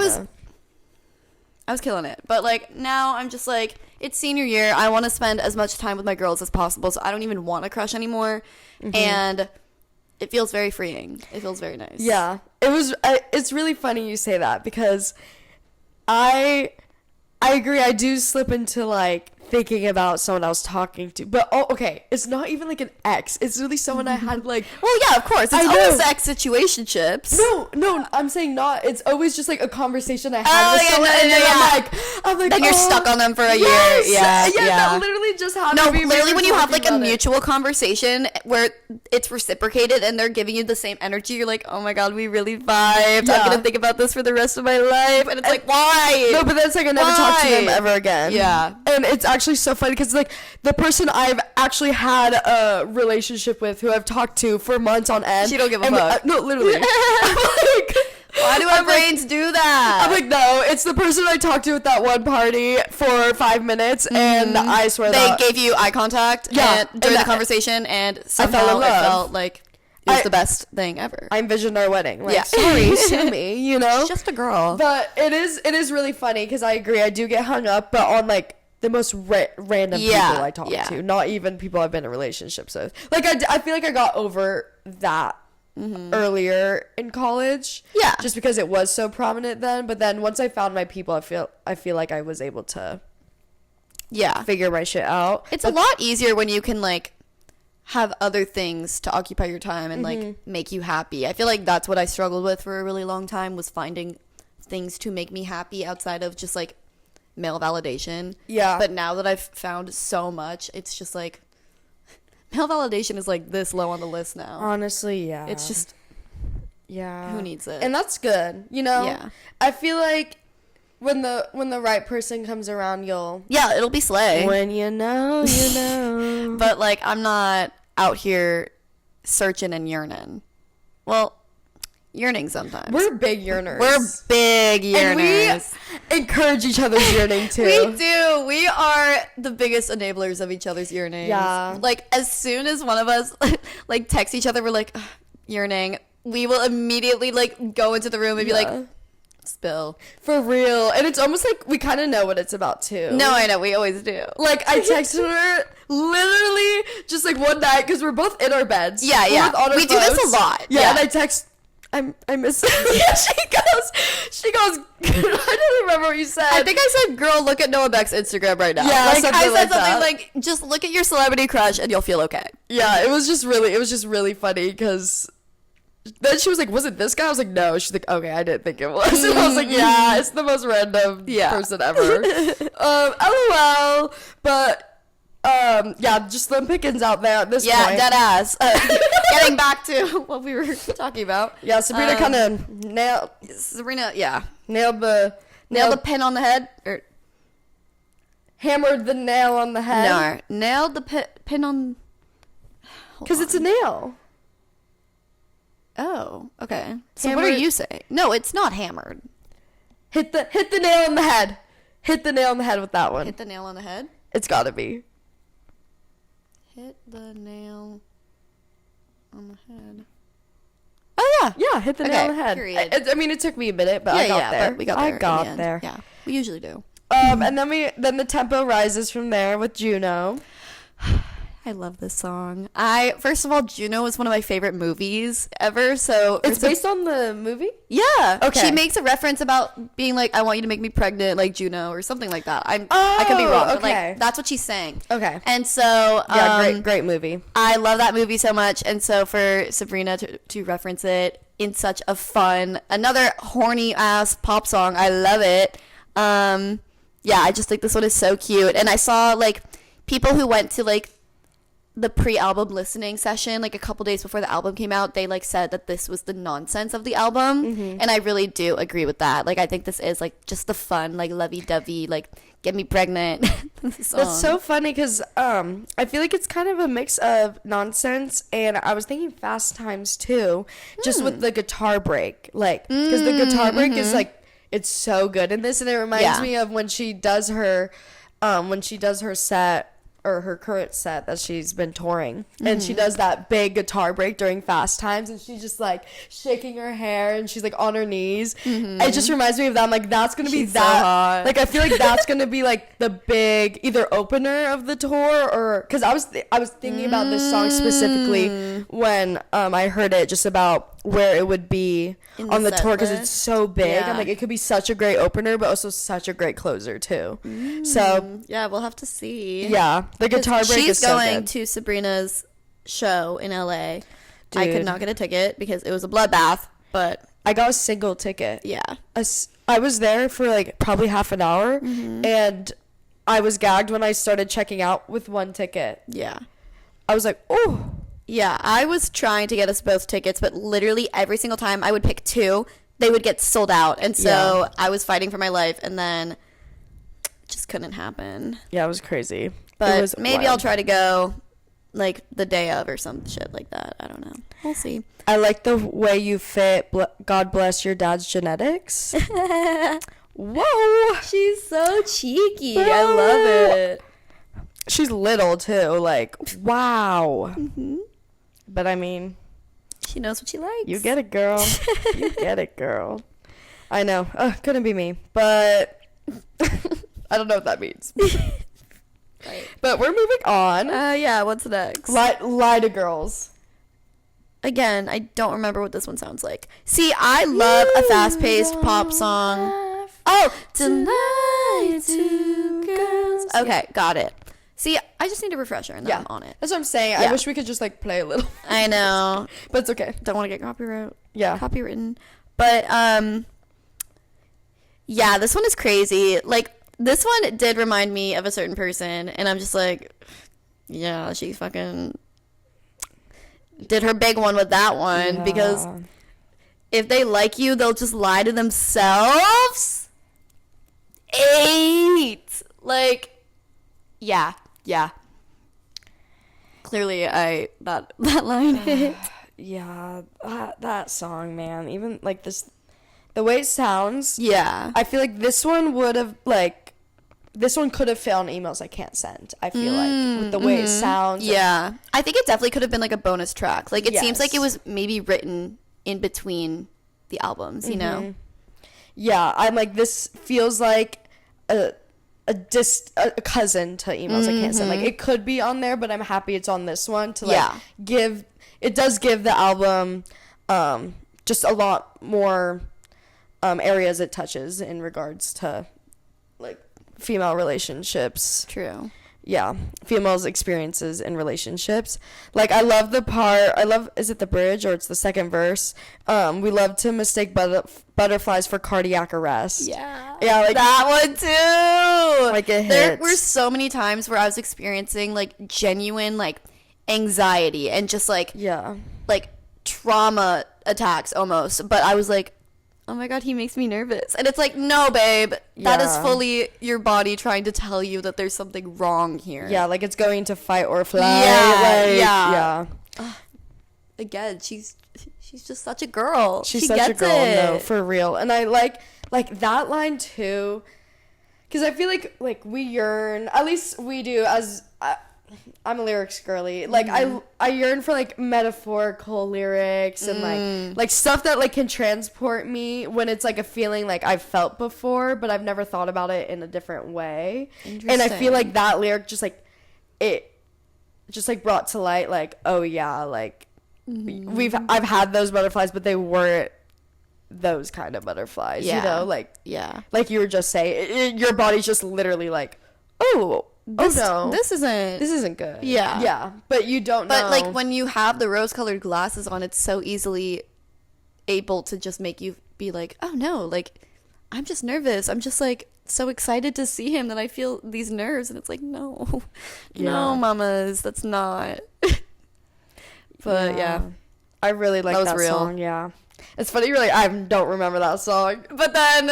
Speaker 1: was killing it. But, like, now I'm just, like, it's senior year. I want to spend as much time with my girls as possible. So I don't even want a crush anymore. And... it feels very freeing. It feels very nice.
Speaker 2: Yeah. It's really funny you say that because I agree. I do slip into, like, thinking about someone I was talking to. But, okay, it's not even, like, an ex. It's really someone I had, like...
Speaker 1: Well, yeah, of course. It's always ex situationships.
Speaker 2: No, I'm saying not. It's always just, like, a conversation I had with someone. And then I'm like...
Speaker 1: Then you're stuck on them for a year.
Speaker 2: Yeah, that literally just happened.
Speaker 1: No, literally when you have, like, a mutual conversation where it's reciprocated and they're giving you the same energy, you're like, oh, my God, we really vibed. I'm going to think about this for the rest of my life. And it's like, why?
Speaker 2: No, but then it's like I never talk to them ever again.
Speaker 1: Yeah.
Speaker 2: And it's actually so funny because, like, the person I've actually had a relationship with who I've talked to for months on end.
Speaker 1: She don't give a fuck.
Speaker 2: No, literally. I'm like...
Speaker 1: Why do our brains do that?
Speaker 2: I'm like, no, it's the person I talked to at that one party for 5 minutes, and I swear
Speaker 1: they gave you eye contact during the conversation, and somehow it felt like it was the best thing ever.
Speaker 2: I envisioned our wedding. Like, sorry, sue me, you know?
Speaker 1: She's just a girl.
Speaker 2: But it is really funny, because I agree, I do get hung up, but on, like, the most random people I talk to, not even people I've been in relationships with. Like, I feel like I got over that earlier in college. Yeah. Just because it was so prominent then. But then once I found my people, I feel like I was able to figure my shit out.
Speaker 1: It's a lot easier when you can, like, have other things to occupy your time and, like, make you happy. I feel like that's what I struggled with for a really long time, was finding things to make me happy outside of just, like, male validation.
Speaker 2: Yeah.
Speaker 1: But now that I've found so much, it's just like male validation is like this low on the list now.
Speaker 2: Honestly, yeah.
Speaker 1: It's just,
Speaker 2: yeah.
Speaker 1: who needs it?
Speaker 2: And that's good, you know?
Speaker 1: Yeah.
Speaker 2: I feel like when the right person comes around,
Speaker 1: yeah, it'll be slay.
Speaker 2: When you know, you know.
Speaker 1: But like, I'm not out here searching and yearning. Well, yearning sometimes.
Speaker 2: We're big yearners.
Speaker 1: We're big yearners.
Speaker 2: And we encourage each other's yearning too.
Speaker 1: We do. We are the biggest enablers of each other's yearnings.
Speaker 2: Yeah.
Speaker 1: Like, as soon as one of us like text each other, we're like, "Ugh, yearning," we will immediately like go into the room and be like, spill.
Speaker 2: For real. And it's almost like we kind of know what it's about too.
Speaker 1: No, I know. We always do.
Speaker 2: Like, I texted her literally just like one night because we're both in our beds.
Speaker 1: Yeah,
Speaker 2: We're
Speaker 1: yeah.
Speaker 2: both on our
Speaker 1: We do this
Speaker 2: phones.
Speaker 1: a lot.
Speaker 2: Yeah, and I text, I miss yeah, she goes, I don't remember what you said.
Speaker 1: I think I said, girl, look at Noah Beck's Instagram right now.
Speaker 2: Yeah,
Speaker 1: like, I said
Speaker 2: like
Speaker 1: something
Speaker 2: that.
Speaker 1: like, just look at your celebrity crush and you'll feel okay.
Speaker 2: Yeah, it was just really funny because then she was like, was it this guy? I was like, no. She's like, okay, I didn't think it was. And I was like, yeah, it's the most random person ever. LOL. But, yeah, just Slim Pickens out there at this point.
Speaker 1: Yeah, dead ass. Getting back to what we were talking about.
Speaker 2: Yeah, Sabrina kind of nailed
Speaker 1: the pin on the head. Or
Speaker 2: hammered the nail on the head.
Speaker 1: no, nailed the pin on.
Speaker 2: Because it's a nail.
Speaker 1: Oh, okay. So what
Speaker 2: Hammered-
Speaker 1: are you saying? No, it's not hammered.
Speaker 2: Hit the nail on the head. Hit the nail on the head with that one.
Speaker 1: Hit the nail on the head?
Speaker 2: It's gotta be.
Speaker 1: Hit the nail on the head. Oh, yeah.
Speaker 2: Yeah, hit the nail on the head.
Speaker 1: Period.
Speaker 2: I mean, it took me a minute, but I got there.
Speaker 1: But we got there.
Speaker 2: I
Speaker 1: in
Speaker 2: got
Speaker 1: the end.
Speaker 2: there.
Speaker 1: Yeah, we usually do.
Speaker 2: And then the tempo rises from there with Juno.
Speaker 1: I love this song. First of all, Juno is one of my favorite movies ever. So
Speaker 2: It's based on the movie?
Speaker 1: Yeah.
Speaker 2: Okay.
Speaker 1: She makes a reference about being like, I want you to make me pregnant like Juno or something like that. I could be wrong. But
Speaker 2: okay.
Speaker 1: like, that's what she's saying.
Speaker 2: Okay.
Speaker 1: And so
Speaker 2: Yeah, great movie.
Speaker 1: I love that movie so much. And so for Sabrina to reference it in such a fun, another horny ass pop song, I love it. Yeah, I just think this one is so cute. And I saw like people who went to like the pre-album listening session like a couple days before the album came out, they like said that this was the nonsense of the album. And I really do agree with that. Like, I think this is like just the fun, like lovey-dovey, like get me pregnant song.
Speaker 2: That's so funny because I feel like it's kind of a mix of nonsense and I was thinking Fast Times too, just with the guitar break, like because the guitar break is like, it's so good in this, and it reminds me of when she does her set, or her current set that she's been touring, and she does that big guitar break during Fast Times, and she's just like shaking her hair and she's like on her knees. It just reminds me of that. I'm like, that's gonna be
Speaker 1: She's so
Speaker 2: that
Speaker 1: hot.
Speaker 2: like I feel like that's gonna be like the big either opener of the tour, or because I was thinking about this song specifically when I heard it, just about where it would be on the
Speaker 1: set
Speaker 2: tour because
Speaker 1: list.
Speaker 2: it's so big.
Speaker 1: Yeah.
Speaker 2: I'm like, it could be such a great opener but also such a great closer too. So
Speaker 1: yeah, we'll have to see.
Speaker 2: yeah, the guitar break
Speaker 1: She's
Speaker 2: is so
Speaker 1: going
Speaker 2: good.
Speaker 1: to Sabrina's show in LA. I could
Speaker 2: Dude.
Speaker 1: not get a ticket because it was a bloodbath, but
Speaker 2: I got a single ticket.
Speaker 1: yeah.
Speaker 2: I was there for like probably half an hour, and I was gagged when I started checking out with one ticket.
Speaker 1: Yeah.
Speaker 2: I was like, oh.
Speaker 1: Yeah, I was trying to get us both tickets, but literally every single time I would pick two, they would get sold out. And so I was fighting for my life, and then it just couldn't happen.
Speaker 2: Yeah, it was crazy. It
Speaker 1: But
Speaker 2: was
Speaker 1: maybe
Speaker 2: wild.
Speaker 1: I'll try to go like the day of or some shit like that. I don't know. We'll see.
Speaker 2: I like the way you fit. God bless your dad's genetics. Whoa.
Speaker 1: She's so cheeky.
Speaker 2: Whoa.
Speaker 1: I love it.
Speaker 2: She's little too. Like, wow. But I mean,
Speaker 1: She knows what she likes.
Speaker 2: you get it, girl. You get it, girl. I know. Couldn't be me. But I don't know what that means.
Speaker 1: Right.
Speaker 2: But we're moving on.
Speaker 1: Yeah, what's next?
Speaker 2: Lie to girls.
Speaker 1: Again, I don't remember what this one sounds like. See, I love a fast-paced pop song. Oh, tonight two girls. Okay, got it. See, I just need a refresher and then I'm on it.
Speaker 2: That's what I'm saying.
Speaker 1: Yeah.
Speaker 2: I wish we could just like play a little.
Speaker 1: I know.
Speaker 2: But it's okay.
Speaker 1: Don't want to get copywritten. But yeah, this one is crazy. Like, This one did remind me of a certain person, and I'm just like, yeah, she fucking did her big one with that one, because if they like you, they'll just lie to themselves. 8. Like, yeah. Clearly, that line hit.
Speaker 2: Yeah, that song, man. Even, like, the way it sounds.
Speaker 1: Yeah.
Speaker 2: I feel like this one could have fit on emails I can't send. I feel like with the way it sounds.
Speaker 1: Yeah. I think it definitely could have been like a bonus track. Like, it seems like it was maybe written in between the albums, you know?
Speaker 2: Yeah, I'm like, this feels like a cousin to emails I can't send. Like, it could be on there, but I'm happy it's on this one to like give the album just a lot more areas it touches in regards to like female relationships.
Speaker 1: True.
Speaker 2: Yeah, females' experiences in relationships. Like, I love is it the bridge or it's the second verse? We love to mistake butterflies for cardiac arrest.
Speaker 1: Yeah,
Speaker 2: like
Speaker 1: that one too.
Speaker 2: Like, it hits.
Speaker 1: There were so many times where I was experiencing like genuine like anxiety and just like like trauma attacks almost. But I was like, oh my god, he makes me nervous. And it's like, no, babe, that is fully your body trying to tell you that there's something wrong here.
Speaker 2: Yeah, like it's going to fight or flight.
Speaker 1: Yeah. Again, she's just such a girl.
Speaker 2: She's
Speaker 1: she
Speaker 2: such
Speaker 1: gets
Speaker 2: a girl,
Speaker 1: it.
Speaker 2: no, for real. And I like that line too, because I feel like we yearn, at least we do, as I'm a lyrics girly. Like, I yearn for like metaphorical lyrics and like stuff that like can transport me when it's like a feeling like I've felt before, but I've never thought about it in a different way. And I feel like that lyric just like it just like brought to light like, oh yeah, like I've had those butterflies, but they weren't those kind of butterflies. You know, like like you were just saying, your body's just literally like, oh no,
Speaker 1: this isn't
Speaker 2: good.
Speaker 1: Yeah,
Speaker 2: but you don't know.
Speaker 1: But like when you have the rose-colored glasses on, it's so easily able to just make you be like, oh no, like I'm just nervous. I'm just like so excited to see him that I feel these nerves, and it's like, no, no, mamas, that's not. But
Speaker 2: I really like that song. Yeah, it's funny. Really, I don't remember that song,
Speaker 1: but then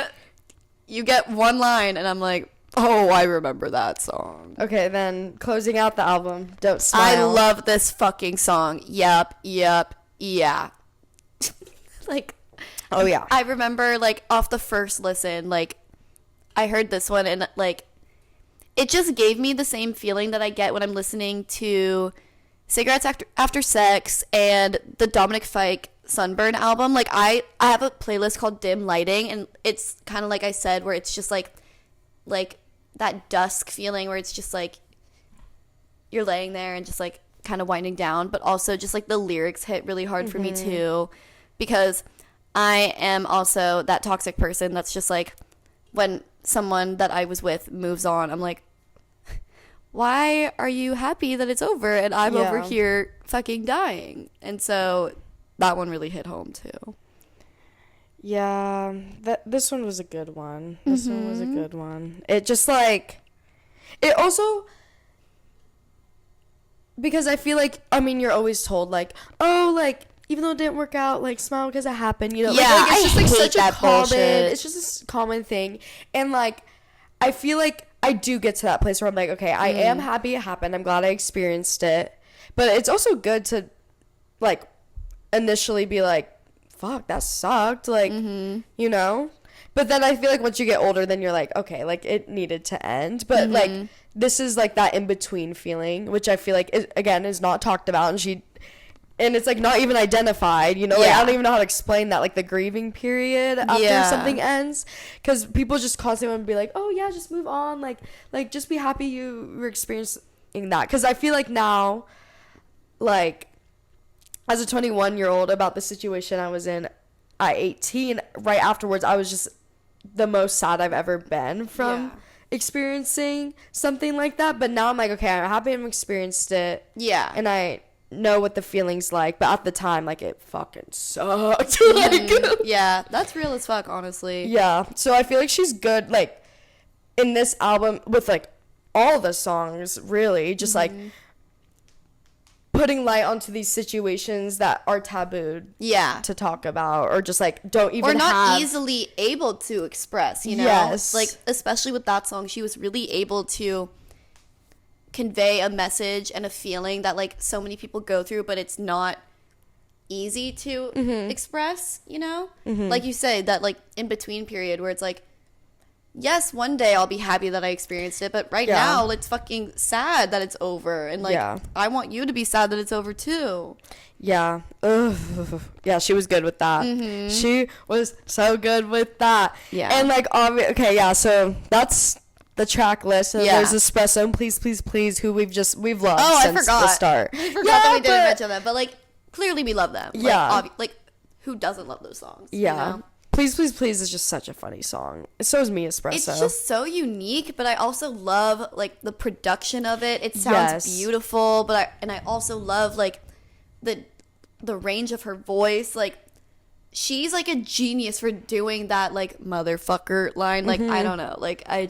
Speaker 1: you get one line, and I'm like, oh, I remember that song.
Speaker 2: Okay, then closing out the album, Don't Smile.
Speaker 1: I love this fucking song. Yep, yeah. Like,
Speaker 2: oh yeah.
Speaker 1: I remember like off the first listen, like I heard this one and like it just gave me the same feeling that I get when I'm listening to Cigarettes After Sex and the Dominic Fike Sunburn album. Like I have a playlist called Dim Lighting, and it's kind of like I said, where it's just like that dusk feeling where it's just like you're laying there and just like kind of winding down, but also just like the lyrics hit really hard for me too, because I am also that toxic person that's just like, when someone that I was with moves on, I'm like, why are you happy that it's over and I'm over here fucking dying? And so that one really hit home too.
Speaker 2: Yeah, this one was a good one. This one was a good one. It just like, it also, because I feel like, I mean, you're always told like, oh, like, even though it didn't work out, like, smile because it happened, you know?
Speaker 1: Yeah,
Speaker 2: like it's just like such a common,
Speaker 1: bullshit.
Speaker 2: it's just a common thing. And like, I feel like I do get to that place where I'm like, okay, I am happy it happened. I'm glad I experienced it. But it's also good to like initially be like, fuck, that sucked, like, you know? But then I feel like once you get older, then you're like, okay, like, it needed to end. But, like, this is, like, that in-between feeling, which I feel like, is not talked about, and it's, like, not even identified, you know? Like, I don't even know how to explain that, like, the grieving period after something ends. Because people just constantly want to be like, oh, yeah, just move on. Like, just be happy you were experiencing that. Because I feel like now, like, as a 21-year-old, about the situation I was in at 18, right afterwards, I was just the most sad I've ever been from experiencing something like that. But now I'm like, okay, I'm happy I've experienced it. Yeah. And I know what the feeling's like. But at the time, like, it fucking sucked. Like,
Speaker 1: yeah, that's real as fuck, honestly.
Speaker 2: Yeah. So I feel like she's good. Like, in this album with like all the songs really just like putting light onto these situations that are tabooed to talk about, or just like don't even
Speaker 1: or not easily able to express, you know.
Speaker 2: Yes.
Speaker 1: Like especially with that song, she was really able to convey a message and a feeling that like so many people go through, but it's not easy to express, you know. Like you say, that like in between period where it's like, yes, one day I'll be happy that I experienced it, but right now it's fucking sad that it's over, and like I want you to be sad that it's over too. Yeah.
Speaker 2: Ugh. Yeah, she was good with that. She was so good with that.
Speaker 1: Yeah.
Speaker 2: And like okay, yeah, so that's the track list. And there's Espresso and Please Please Please, who we've loved since the start.
Speaker 1: I forgot that we didn't mention them, but like clearly we love them.
Speaker 2: Yeah.
Speaker 1: Like who doesn't love those songs?
Speaker 2: Yeah.
Speaker 1: You know?
Speaker 2: Please Please Please is just such a funny song. So is Me Espresso.
Speaker 1: It's just so unique, but I also love like the production of it. It sounds beautiful, but I also love like the range of her voice. Like she's like a genius for doing that like motherfucker line. Like I don't know. Like I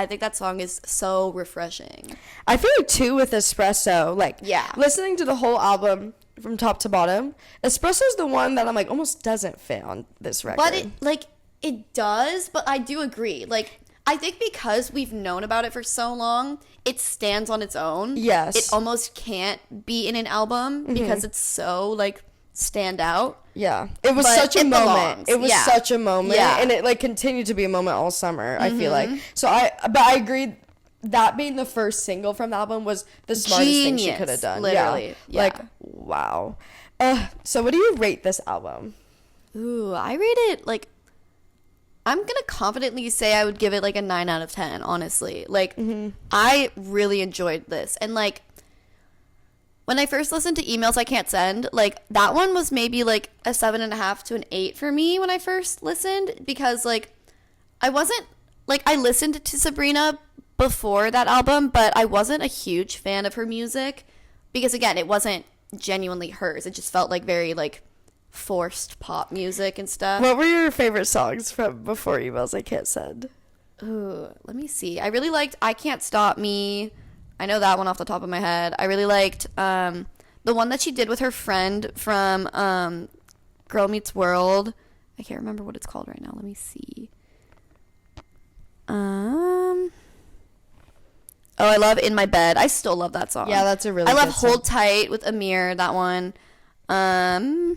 Speaker 1: think that song is so refreshing.
Speaker 2: I feel like too with Espresso, like listening to the whole album from top to bottom, Espresso's the one that I'm like almost doesn't fit on this record.
Speaker 1: But it does, but I do agree. Like I think because we've known about it for so long, it stands on its own.
Speaker 2: Yes.
Speaker 1: It almost can't be in an album because it's so like stand out.
Speaker 2: Yeah. It was such a moment. It was such a moment.
Speaker 1: Yeah.
Speaker 2: And it like continued to be a moment all summer, I feel like. So I agree, that being the first single from the album was the smartest thing she could have done.
Speaker 1: Literally. Yeah.
Speaker 2: Like, wow. So what do you rate this album?
Speaker 1: Ooh, I rate it like, I'm gonna confidently say I would give it like a 9 out of 10, honestly. Like I really enjoyed this, and like when I first listened to Emails I Can't Send, like that one was maybe like a 7.5 to an 8 for me when I first listened, because like I wasn't like, I listened to Sabrina before that album, but I wasn't a huge fan of her music because again, it wasn't genuinely hers. It just felt like very like forced pop music and stuff.
Speaker 2: What were your favorite songs from before Emails I Can't Send?
Speaker 1: Ooh, let me see. I really liked I Can't Stop Me. I know that one off the top of my head. I really liked the one that she did with her friend from Girl Meets World. I can't remember what it's called right now. Let me see. Oh, I love In My Bed. I still love that song.
Speaker 2: Yeah, that's a really
Speaker 1: I love
Speaker 2: good song.
Speaker 1: Hold Tight with Amir, that one. I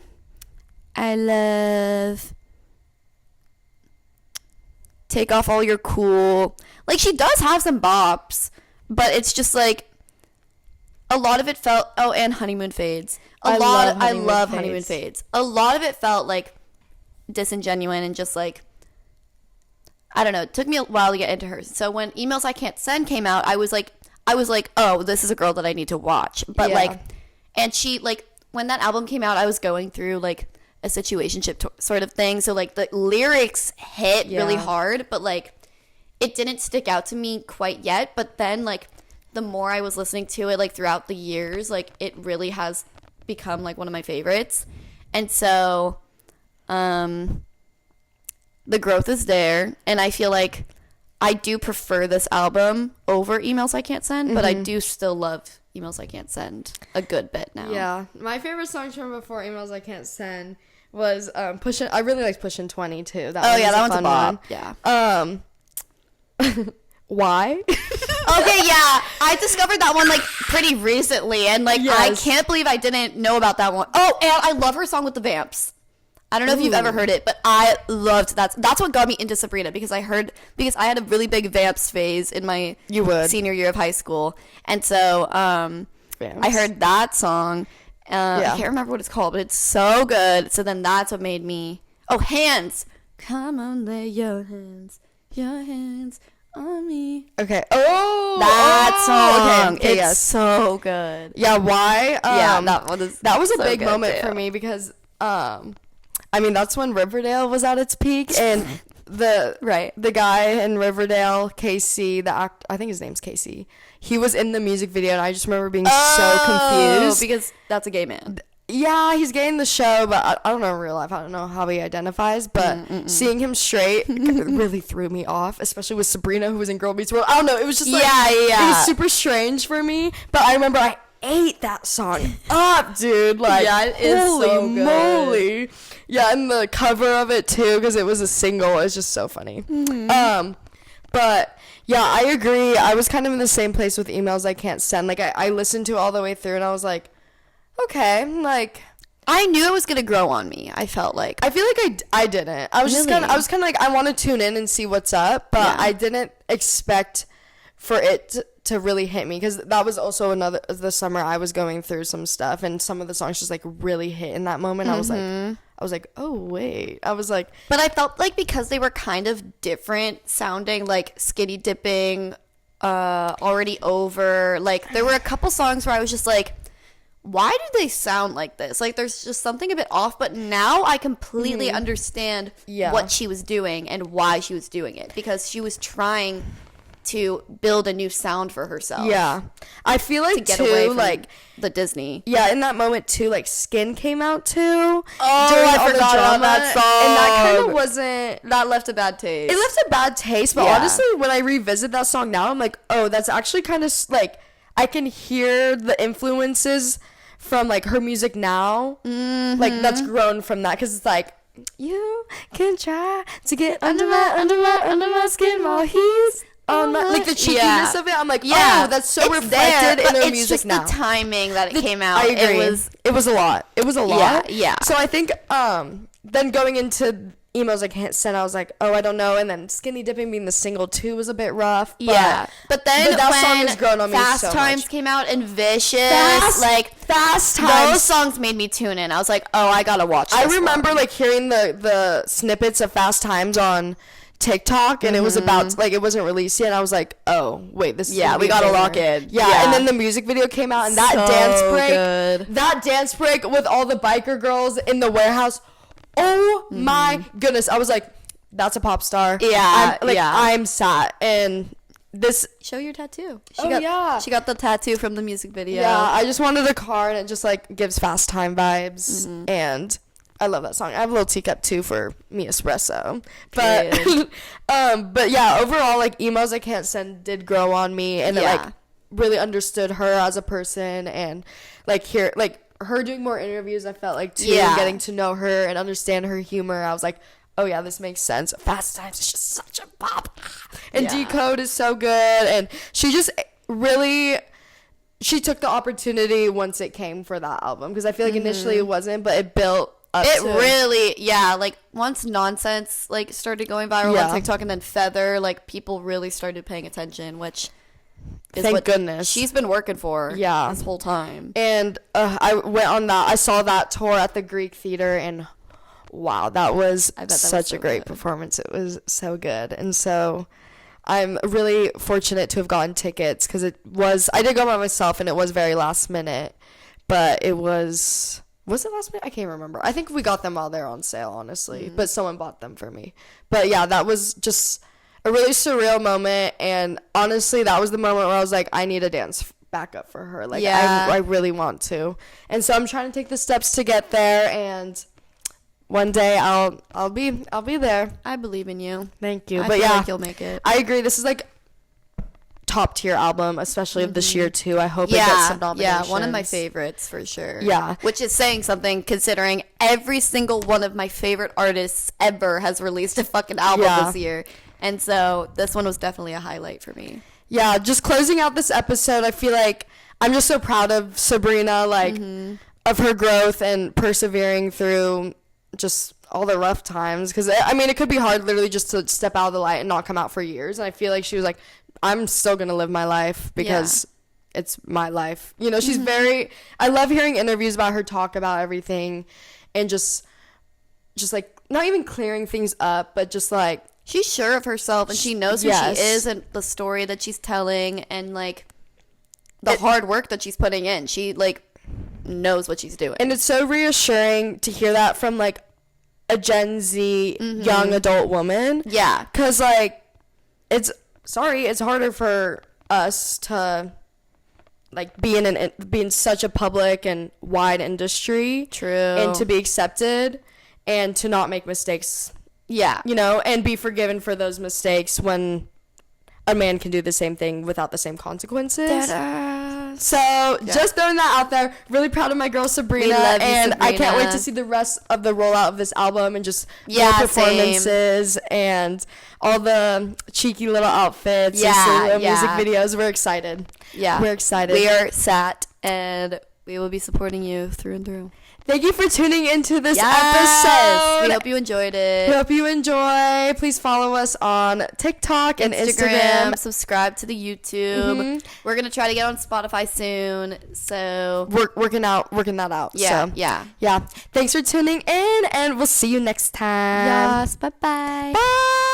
Speaker 1: love Take Off All Your Cool. Like, she does have some bops, but it's just like a lot of it felt, and Honeymoon Fades. I love Honeymoon Fades. A lot of it felt like disingenuine and just like, I don't know, it took me a while to get into her. So when Emails I Can't Send came out, I was like, oh, this is a girl that I need to watch. But like, and she, like, when that album came out, I was going through like a situationship sort of thing. So like the lyrics hit really hard, but like it didn't stick out to me quite yet. But then like the more I was listening to it, like throughout the years, like it really has become like one of my favorites. And so, the growth is there, and I feel like I do prefer this album over Emails I Can't Send, but I do still love Emails I Can't Send a good bit now.
Speaker 2: Yeah. My favorite song from before Emails I Can't Send was Pushin'. I really liked Pushin' 20 too.
Speaker 1: That one's a bop. Yeah.
Speaker 2: Why?
Speaker 1: Okay, yeah. I discovered that one like pretty recently, and like I can't believe I didn't know about that one. Oh, and I love her song with the Vamps. I don't know if you've ever heard it, but I loved that. That's what got me into Sabrina, because I had a really big Vamps phase in my senior year of high school. And so I heard that song. I can't remember what it's called, but it's so good. So then that's what made me... Oh, Hands. Come on, lay your hands on me.
Speaker 2: Okay. Oh!
Speaker 1: That song.
Speaker 2: Okay,
Speaker 1: it's so good.
Speaker 2: Yeah, why? That was a
Speaker 1: so
Speaker 2: big
Speaker 1: good,
Speaker 2: moment
Speaker 1: too.
Speaker 2: for me because... I mean, that's when Riverdale was at its peak, and the guy in Riverdale, Casey, I think his name's Casey, he was in the music video, and I just remember being so confused.
Speaker 1: Because that's a gay man.
Speaker 2: Yeah, he's getting the show, but I don't know in real life. I don't know how he identifies, but seeing him straight really threw me off, especially with Sabrina, who was in Girl Meets World. I don't know. It was just like, it was super strange for me, but I remember I ate that song up, dude. Like,
Speaker 1: yeah, it is
Speaker 2: holy
Speaker 1: so good.
Speaker 2: moly. Yeah, and the cover of it, too, because it was a single. It's just so funny. But... yeah, I agree. I was kind of in the same place with Emails I Can't Send. Like, I listened to it all the way through, and I was like, okay, like...
Speaker 1: I knew it was going to grow on me, I felt like.
Speaker 2: I feel like I didn't. I was
Speaker 1: really?
Speaker 2: I was kind of like, I want to tune in and see what's up, but I didn't expect for it to really hit me, because that was also the summer I was going through some stuff, and some of the songs just, like, really hit in that moment. I was like, oh, wait. I was like...
Speaker 1: but I felt like because they were kind of different sounding, like Skinny Dipping, Already Over, like there were a couple songs where I was just like, why do they sound like this? Like there's just something a bit off, but now I completely understand what she was doing and why she was doing it, because she was trying to build a new sound for herself.
Speaker 2: Yeah. I feel like,
Speaker 1: to get
Speaker 2: too,
Speaker 1: away from
Speaker 2: like...
Speaker 1: the Disney.
Speaker 2: yeah, in that moment, too, like, Skin came out, too.
Speaker 1: Oh,
Speaker 2: I
Speaker 1: forgot about that song.
Speaker 2: And that kind of wasn't...
Speaker 1: that left a bad taste.
Speaker 2: it left a bad taste, but honestly, when I revisit that song now, I'm like, oh, that's actually kind of, like, I can hear the influences from, like, her music now. Like, that's grown from that, because it's like, you can try to get under my skin while he's... like the cheekiness of it, I'm like, oh, that's so reflected in her music now.
Speaker 1: It's just the timing that it came out.
Speaker 2: I agree. It was a lot.
Speaker 1: Yeah.
Speaker 2: So I think then going into Emails I Can't Send, I was like, oh, I don't know. And then Skinny Dipping being the single too was a bit rough.
Speaker 1: But then
Speaker 2: that song has grown on me
Speaker 1: Fast
Speaker 2: so
Speaker 1: Times
Speaker 2: much.
Speaker 1: came out and Vicious,
Speaker 2: Fast Times.
Speaker 1: those songs made me tune in. I was like, oh, I gotta watch this
Speaker 2: I remember
Speaker 1: one.
Speaker 2: like hearing the snippets of Fast Times on TikTok, and it was about, like, it wasn't released yet, and I was like, oh, wait, this is
Speaker 1: we gotta lock in.
Speaker 2: Yeah, and then the music video came out, and that dance break with all the biker girls in the warehouse, oh my goodness, I was like, that's a pop star. I'm sat, and this...
Speaker 1: show your tattoo. She got the tattoo from the music video.
Speaker 2: Yeah, I just wanted a car, and it just, like, gives Fast Time vibes, and... I love that song. I have a little teacup too for me espresso. But but yeah, overall, like, Emails I Can't Send did grow on me, and like really understood her as a person, and like her doing more interviews, I felt like too, and getting to know her and understand her humor. I was like, oh yeah, this makes sense. Fast Times is just such a pop. And Decode is so good, and she just really she took the opportunity once it came for that album, because I feel like initially it wasn't, but it built
Speaker 1: really, like, once Nonsense, like, started going viral on TikTok, and then Feather, like, people really started paying attention, which is
Speaker 2: thank
Speaker 1: what
Speaker 2: goodness
Speaker 1: she's been working for this whole time.
Speaker 2: And I went on that, I saw that tour at the Greek Theater, and wow, that was such a great performance. It was so good, and so I'm really fortunate to have gotten tickets, because I did go by myself, and it was very last minute, but it was it last minute? I can't remember. I think we got them while they're on sale, honestly. But someone bought them for me. But yeah, that was just a really surreal moment. And honestly, that was the moment where I was like, I need a dance backup for her. Like, I really want to. And so I'm trying to take the steps to get there. And one day I'll be there.
Speaker 1: I believe in you.
Speaker 2: Thank you.
Speaker 1: I feel like you'll make it.
Speaker 2: I agree. This is like top tier album, especially of this year too. I hope it gets some nominations.
Speaker 1: One of my favorites for sure.
Speaker 2: Yeah,
Speaker 1: which is saying something, considering every single one of my favorite artists ever has released a fucking album this year, and so this one was definitely a highlight for me. Yeah, just closing out this episode, I feel like I'm just so proud of Sabrina, like of her growth and persevering through just all the rough times, because I mean, it could be hard literally just to step out of the light and not come out for years, and I feel like she was like, I'm still gonna live my life because it's my life. You know, she's I love hearing interviews about her talk about everything, and just like not even clearing things up, but just like she's sure of herself, and she knows who she is and the story that she's telling, and like the hard work that she's putting in. She like knows what she's doing, and it's so reassuring to hear that from like a Gen Z young adult woman. Yeah, because like it's harder for us to
Speaker 2: like being such a public and wide industry.
Speaker 1: True.
Speaker 2: And to be accepted and to not make mistakes.
Speaker 1: Yeah.
Speaker 2: You know, and be forgiven for those mistakes when a man can do the same thing without the same consequences. So just throwing that out there. Really proud of my girl Sabrina.
Speaker 1: We love you,
Speaker 2: and
Speaker 1: Sabrina.
Speaker 2: I can't wait to see the rest of the rollout of this album and just
Speaker 1: Yeah,
Speaker 2: the performances and all the cheeky little outfits and silly little music videos. We're excited.
Speaker 1: Yeah.
Speaker 2: We're excited.
Speaker 1: We are sat and we will be supporting you through and through.
Speaker 2: Thank you for tuning into this episode.
Speaker 1: We hope you enjoyed
Speaker 2: We
Speaker 1: it.
Speaker 2: hope you enjoy. Please follow us on TikTok and Instagram.
Speaker 1: Subscribe to the YouTube. We're going to try to get on Spotify soon. So
Speaker 2: We're working that out.
Speaker 1: yeah,
Speaker 2: So,
Speaker 1: yeah.
Speaker 2: Thanks for tuning in, and we'll see you next time.
Speaker 1: Yes, bye-bye.
Speaker 2: Bye.